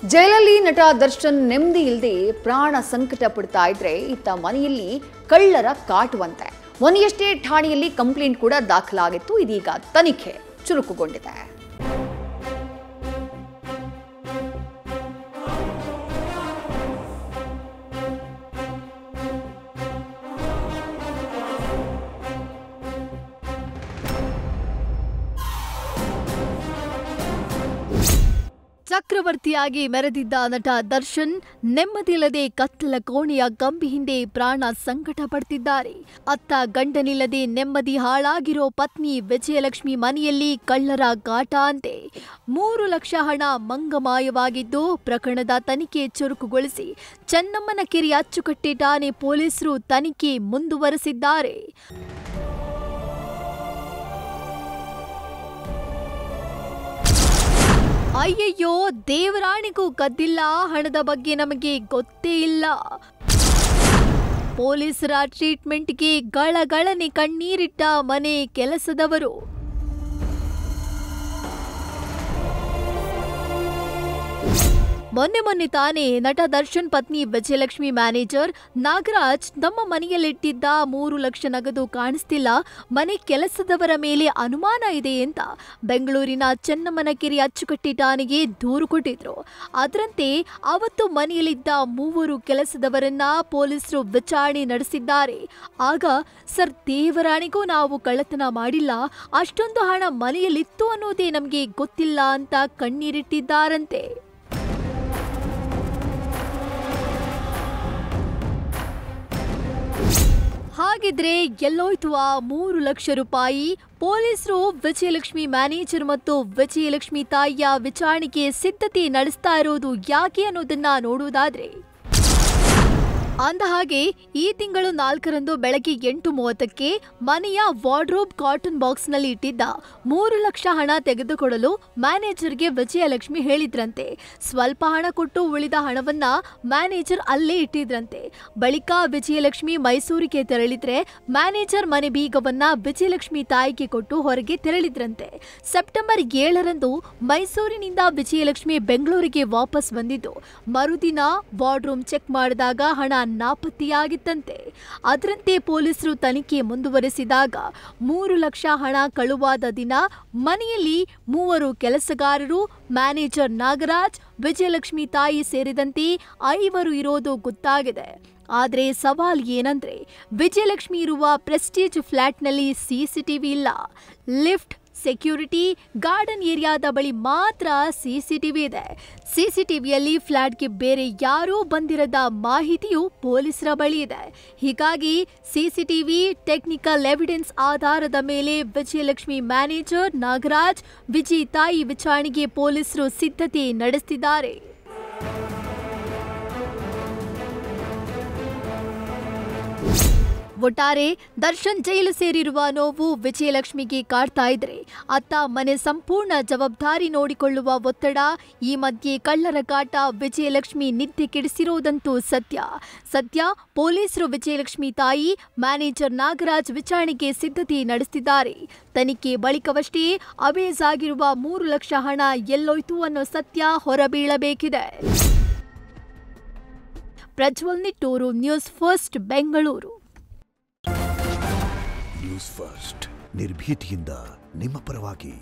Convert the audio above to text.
ಜೈಲಲ್ಲಿ ನಟ ದರ್ಶನ್ ನೆಮ್ಮದಿ ಇಲ್ಲದೆ ಪ್ರಾಣ ಸಂಕಟ ಪಡ್ತಾ ಇದ್ರೆ ಇತ್ತ ಮನೆಯಲ್ಲಿ ಕಳ್ಳರ ಕಾಟುವಂತೆ. ಮೊನ್ನೆಯಷ್ಟೇ ಠಾಣೆಯಲ್ಲಿ ಕಂಪ್ಲೇಂಟ್ ಕೂಡ ದಾಖಲಾಗಿತ್ತು. ಇದೀಗ ತನಿಖೆ ಚುರುಕುಗೊಂಡಿದೆ. ಚಕ್ರವರ್ತಿಯಾಗಿ ಮೆರೆದಿದ್ದ ನಟ ದರ್ಶನ್ ನೆಮ್ಮದಿಲ್ಲದೆ ಕತ್ತಲ ಕೋಣೆಯ ಕಂಬಿ ಹಿಂದೆ ಪ್ರಾಣ ಸಂಕಟ ಪಡ್ತಿದ್ದಾರೆ. ಅತ್ತ ಗಂಡನಿಲ್ಲದೆ ನೆಮ್ಮದಿ ಹಾಳಾಗಿರೋ ಪತ್ನಿ ವಿಜಯಲಕ್ಷ್ಮಿ ಮನೆಯಲ್ಲಿ ಕಳ್ಳರ ಕಾಟ ಅಂತೆ. 3 ಲಕ್ಷ ಹಣ ಮಂಗಮಾಯವಾಗಿದ್ದು ಪ್ರಕರಣದ ತನಿಖೆ ಚುರುಕುಗೊಳಿಸಿ ಚೆನ್ನಮ್ಮನಕೆರೆ ಅಚ್ಚುಕಟ್ಟೆ ಠಾಣೆ ಪೊಲೀಸರು ತನಿಖೆ ಮುಂದುವರೆಸಿದ್ದಾರೆ. ಅಯ್ಯಯ್ಯೋ, ದೇವರಾಣಿಗೂ ಕದ್ದಿಲ್ಲ, ಹಣದ ಬಗ್ಗೆ ನಮಗೆ ಗೊತ್ತೇ ಇಲ್ಲ. ಪೊಲೀಸರ ಟ್ರೀಟ್ಮೆಂಟ್ಗೆ ಗಳಗಳನೆ ಕಣ್ಣೀರಿಟ್ಟ ಮನೆ ಕೆಲಸದವರು. ಮೊನ್ನೆ ತಾನೇ ನಟ ದರ್ಶನ್ ಪತ್ನಿ ವಿಜಯಲಕ್ಷ್ಮಿ ಮ್ಯಾನೇಜರ್ ನಾಗರಾಜ್ ನಮ್ಮ ಮನೆಯಲ್ಲಿಟ್ಟಿದ್ದ 3 ಲಕ್ಷ ನಗದು ಕಾಣಿಸ್ತಿಲ್ಲ, ಮನೆ ಕೆಲಸದವರ ಮೇಲೆ ಅನುಮಾನ ಇದೆ ಅಂತ ಬೆಂಗಳೂರಿನ ಚೆನ್ನಮ್ಮನಕೆರೆ ಅಚ್ಚುಕಟ್ಟೆ ಠಾಣೆಗೆ ದೂರು ಕೊಟ್ಟಿದ್ರು. ಅದರಂತೆ ಅವತ್ತು ಮನೆಯಲ್ಲಿದ್ದ 3 ಕೆಲಸದವರನ್ನ ಪೊಲೀಸರು ವಿಚಾರಣೆ ನಡೆಸಿದ್ದಾರೆ. ಆಗ ಸರ್, ದೇವರಾಣಿಗೂ ನಾವು ಕಳ್ಳತನ ಮಾಡಿಲ್ಲ, ಅಷ್ಟೊಂದು ಹಣ ಮನೆಯಲ್ಲಿತ್ತು ಅನ್ನೋದೇ ನಮಗೆ ಗೊತ್ತಿಲ್ಲ ಅಂತ ಕಣ್ಣೀರಿಟ್ಟಿದ್ದಾರಂತೆ. ಹಾಗಿದ್ರೆ ಎಲ್ಲೋಯ್ತು ಆ 3 ಲಕ್ಷ ರೂಪಾಯಿ? ಪೊಲೀಸರು ವಿಜಯಲಕ್ಷ್ಮಿ ಮ್ಯಾನೇಜರ್ ಮತ್ತು ವಿಜಯಲಕ್ಷ್ಮಿ ತಾಯಿಯ ವಿಚಾರಣೆಗೆ ಸಿದ್ಧತೆ ನಡೆಸ್ತಾ ಇರೋದು ಯಾಕೆ ಅನ್ನೋದನ್ನ ನೋಡುವುದಾದ್ರೆ, ಅಂದಹಾಗೆ ಈ ತಿಂಗಳು 4ರಂದು ಬೆಳಗ್ಗೆ 8:30ಕ್ಕೆ ಮನೆಯ ವಾರ್ಡ್ರೋಬ್ ಕಾಟನ್ ಬಾಕ್ಸ್ನಲ್ಲಿ ಇಟ್ಟಿದ್ದ 3 ಲಕ್ಷ ಹಣ ತೆಗೆದುಕೊಡಲು ಮ್ಯಾನೇಜರ್ಗೆ ವಿಜಯಲಕ್ಷ್ಮಿ ಹೇಳಿದ್ರಂತೆ. ಸ್ವಲ್ಪ ಹಣ ಕೊಟ್ಟು ಉಳಿದ ಹಣವನ್ನ ಮ್ಯಾನೇಜರ್ ಅಲ್ಲೇ ಇಟ್ಟಿದ್ರಂತೆ. ಬಳಿಕ ವಿಜಯಲಕ್ಷ್ಮಿ ಮೈಸೂರಿಗೆ ತೆರಳಿದ್ರೆ ಮ್ಯಾನೇಜರ್ ಮನೆ ಬೀಗವನ್ನ ವಿಜಯಲಕ್ಷ್ಮಿ ತಾಯಿಗೆ ಕೊಟ್ಟು ಹೊರಗೆ ತೆರಳಿದ್ರಂತೆ. ಸೆಪ್ಟೆಂಬರ್ 7ರಂದು ಮೈಸೂರಿನಿಂದ ವಿಜಯಲಕ್ಷ್ಮಿ ಬೆಂಗಳೂರಿಗೆ ವಾಪಸ್ ಬಂದಿದ್ದು. ಮರುದಿನ ವಾರ್ಡ್ರೂಮ್ ಚೆಕ್ ಮಾಡಿದಾಗ ಹಣ ನಾಪತ್ತೆಯಾಗಿತ್ತಂತೆ. ಅದರಂತೆ ಪೊಲೀಸರು ತನಿಖೆ ಮುಂದುವರೆಸಿದಾಗ 3 ಲಕ್ಷ ಹಣ ಕಳುವಾದ ದಿನ ಮನೆಯಲ್ಲಿ 3 ಕೆಲಸಗಾರರು, ಮ್ಯಾನೇಜರ್ ನಾಗರಾಜ್, ವಿಜಯಲಕ್ಷ್ಮಿ ತಾಯಿ ಸೇರಿದಂತೆ 5 ಇರೋದು ಗೊತ್ತಾಗಿದೆ. ಆದರೆ ಸವಾಲ್ ಏನಂದ್ರೆ, ವಿಜಯಲಕ್ಷ್ಮಿ ಇರುವ ಪ್ರೆಸ್ಟೀಜ್ ಫ್ಲಾಟ್ನಲ್ಲಿ ಸಿಸಿಟಿವಿ ಇಲ್ಲ. ಲಿಫ್ಟ್, ಸೆಕ್ಯೂರಿಟಿ, ಗಾರ್ಡನ್ ಏರಿಯಾದ ಬಳಿ ಮಾತ್ರ ಸಿಸಿಟಿವಿ ಇದೆ. ಸಿಸಿಟಿವಿಯಲ್ಲಿ ಫ್ಲಾಟ್ಗೆ ಬೇರೆ ಯಾರೂ ಬಂದಿರದ ಮಾಹಿತಿಯು ಪೊಲೀಸರ ಬಳಿ ಇದೆ. ಹೀಗಾಗಿ ಸಿಸಿಟಿವಿ ಟೆಕ್ನಿಕಲ್ ಎವಿಡೆನ್ಸ್ ಆಧಾರದ ಮೇಲೆ ವಿಜಯಲಕ್ಷ್ಮಿ ಮ್ಯಾನೇಜರ್ ನಾಗರಾಜ್, ವಿಜಯ್ ತಾಯಿ ವಿಚಾರಣೆಗೆ ಪೊಲೀಸರು ಸಿದ್ಧತೆ ನಡೆಸುತ್ತಿದ್ದಾರೆ. ಒಟ್ಟಾರೆ ದರ್ಶನ್ ಜೈಲು ಸೇರಿರುವ ನೋವು ವಿಜಯಲಕ್ಷ್ಮಿಗೆ ಕಾಡ್ತಾ ಇದ್ರೆ, ಅತ್ತ ಮನೆ ಸಂಪೂರ್ಣ ಜವಾಬ್ದಾರಿ ನೋಡಿಕೊಳ್ಳುವ ಒತ್ತಡ, ಈ ಮಧ್ಯೆ ಕಳ್ಳರ ಕಾಟ ವಿಜಯಲಕ್ಷ್ಮಿ ನಿದ್ದೆ ಕೆಡಿಸಿರೋದಂತೂ ಸತ್ಯ. ಪೊಲೀಸರು ವಿಜಯಲಕ್ಷ್ಮಿ ತಾಯಿ, ಮ್ಯಾನೇಜರ್ ನಾಗರಾಜ್ ವಿಚಾರಣೆಗೆ ಸಿದ್ಧತೆ ನಡೆಸುತ್ತಿದ್ದಾರೆ. ತನಿಖೆ ಬಳಿಕವಷ್ಟೇ ಅಬೇಜ್ ಆಗಿರುವ 3 ಲಕ್ಷ ಹಣ ಎಲ್ಲೋಯ್ತು ಅನ್ನೋ ಸತ್ಯ ಹೊರಬೀಳಬೇಕಿದೆ. Prajwal Nittur, News First, Bengaluru. News First ನಿರ್ಭೀತಿಯಿಂದ ನಿಮ್ಮ ಪರವಾಗಿ.